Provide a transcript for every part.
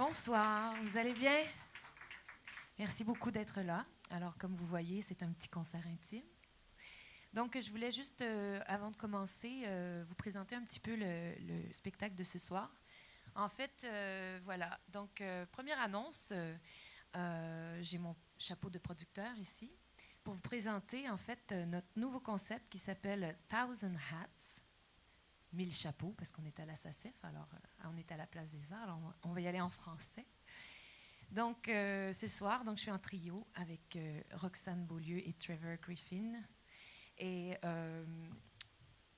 Bonsoir, vous allez bien? Merci beaucoup d'être là. Alors, comme vous voyez, c'est un petit concert intime. Donc, je voulais juste, avant de commencer, vous présenter un petit peu le spectacle de ce soir. En fait, voilà. Donc, première annonce, j'ai mon chapeau de producteur ici pour vous présenter, en fait, notre nouveau concept qui s'appelle Thousand Hats. 1000 chapeaux, parce qu'on est à la SACEF, alors on est à la Place des Arts, alors on va y aller en français. Donc, ce soir, donc, je suis en trio avec Roxane Beaulieu et Trevor Griffin. Et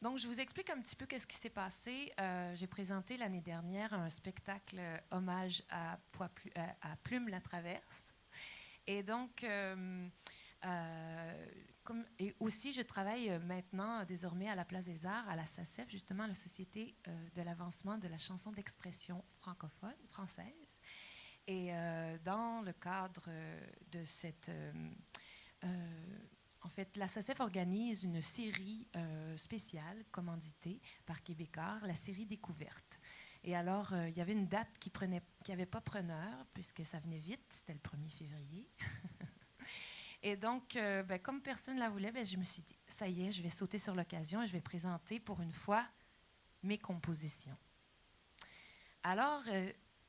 donc, je vous explique un petit peu qu'est-ce qui s'est passé. J'ai présenté l'année dernière un spectacle hommage à Plume la Traverse. Et donc, et aussi, je travaille maintenant, désormais, à la Place des Arts, à la SACEF, justement, la Société de l'avancement de la chanson d'expression francophone, française. Et dans le cadre de cette... en fait, la SACEF organise une série spéciale, commanditée par Québécois, la série Découverte. Et alors, il y avait une date qui n'avait pas preneur, puisque ça venait vite, c'était le 1er février. Et donc, comme personne ne la voulait, je me suis dit, ça y est, je vais sauter sur l'occasion et je vais présenter pour une fois mes compositions. Alors,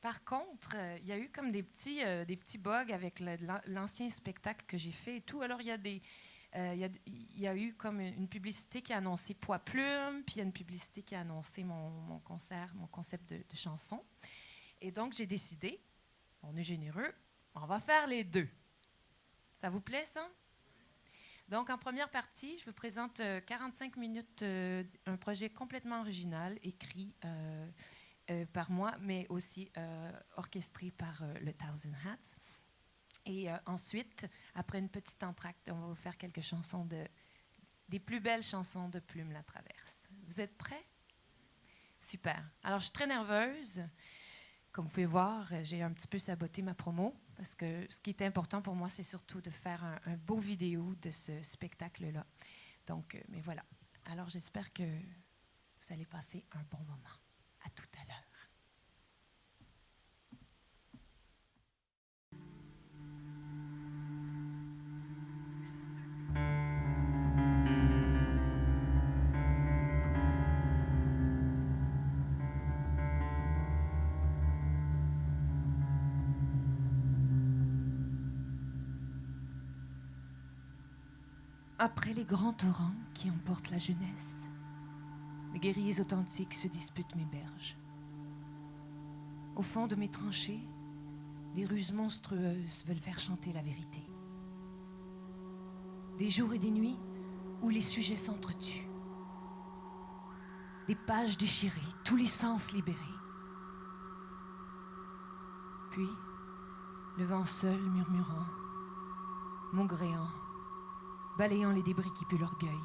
par contre, il y a eu comme des petits bugs avec l'ancien spectacle que j'ai fait et tout. Alors, il y a eu comme une publicité qui a annoncé Poids Plume, puis il y a une publicité qui a annoncé mon concert, mon concept de chanson. Et donc, j'ai décidé, on est généreux, on va faire les deux. Ça vous plaît, ça? Donc, en première partie, je vous présente 45 minutes, un projet complètement original, écrit par moi, mais aussi orchestré par le Thousand Hats. Et ensuite, après une petite entracte, on va vous faire quelques chansons des plus belles chansons de Plume la Traverse. Vous êtes prêts? Super. Alors, je suis très nerveuse. Comme vous pouvez voir, j'ai un petit peu saboté ma promo parce que ce qui était important pour moi, c'est surtout de faire un beau vidéo de ce spectacle-là. Donc, mais voilà. Alors, j'espère que vous allez passer un bon moment. À tout à l'heure. Après les grands torrents qui emportent la jeunesse, les guerriers authentiques se disputent mes berges. Au fond de mes tranchées, des ruses monstrueuses veulent faire chanter la vérité. Des jours et des nuits où les sujets s'entretuent. Des pages déchirées, tous les sens libérés. Puis, le vent seul murmurant, maugréant, balayant les débris qui puent l'orgueil.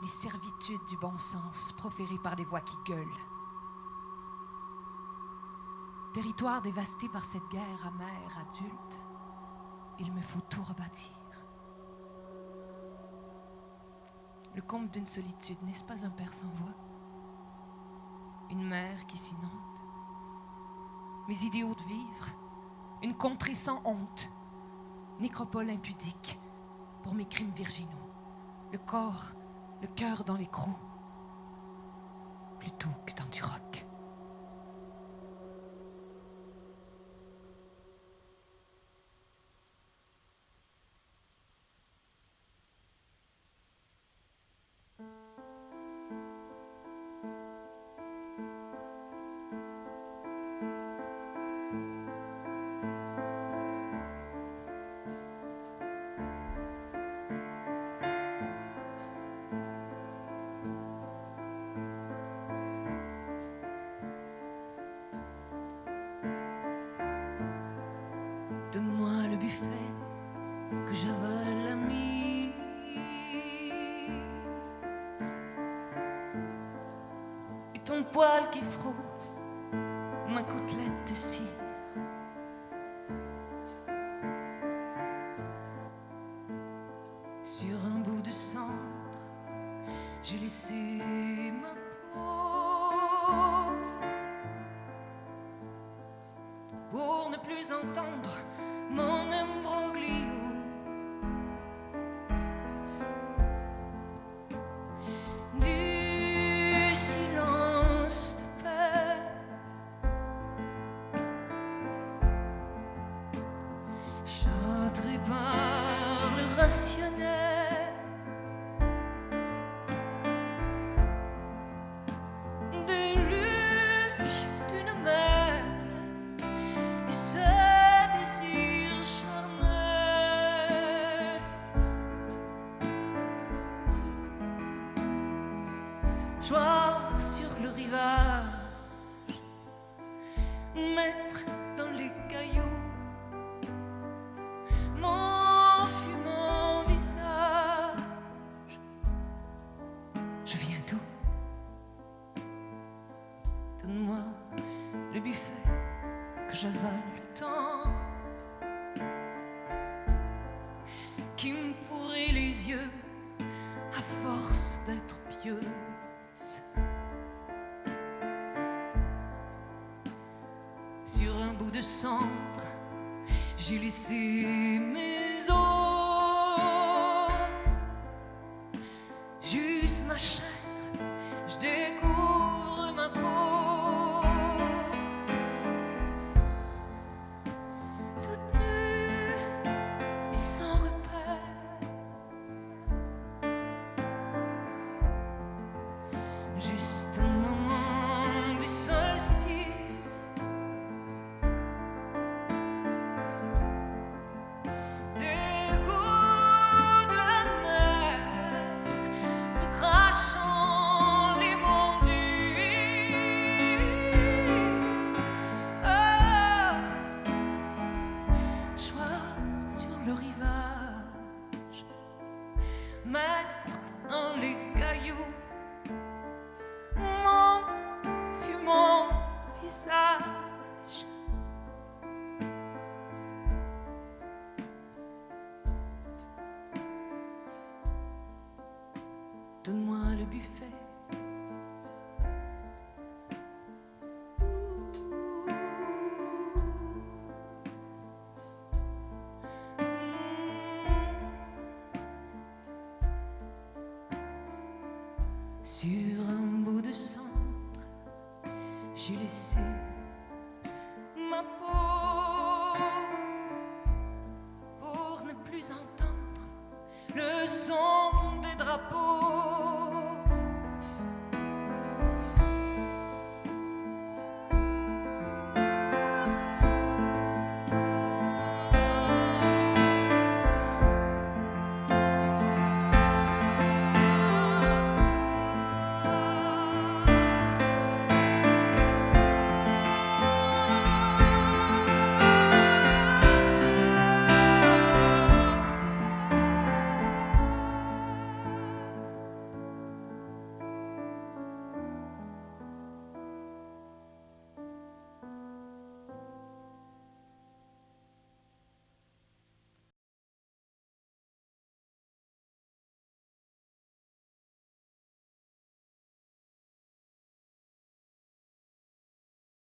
Les servitudes du bon sens proférées par des voix qui gueulent. Territoire dévasté par cette guerre amère adulte, il me faut tout rebâtir. Le comble d'une solitude, n'est-ce pas un père sans voix? Une mère qui s'inonde? Mes idéaux de vivre? Une contrée sans honte? Nécropole impudique pour mes crimes virginaux? Le corps, le cœur dans l'écrou, plutôt que dans du roc. Donne-moi le buffet que j'avale à mi. Et ton poil qui frôle ma côtelette de cire. Sur un bout de cendre, j'ai laissé ma peau. pour ne plus entendre mon imbroglio. Du silence de paix, châtré par le rationnel, déluge d'une mer et ses désirs charnels. Joie sur le rivage, mettre dans les cailloux mon fumant visage. Je viens d'où? Donne-moi le buffet que j'avale le temps qui me pourrit les yeux à force d'être pieuse. Sur un bout de cendre, j'ai laissé mes os. Juste ma chair, je découvre ma peau. Toute nue et sans repère, juste un moment du solstice. Des goûts de la mer, recrachant l'immondice. Oh, choir sur le rivage, mettre dans les cailloux mon fumant visage. Donne-moi le buffet. Sur un bout de cendre, j'ai laissé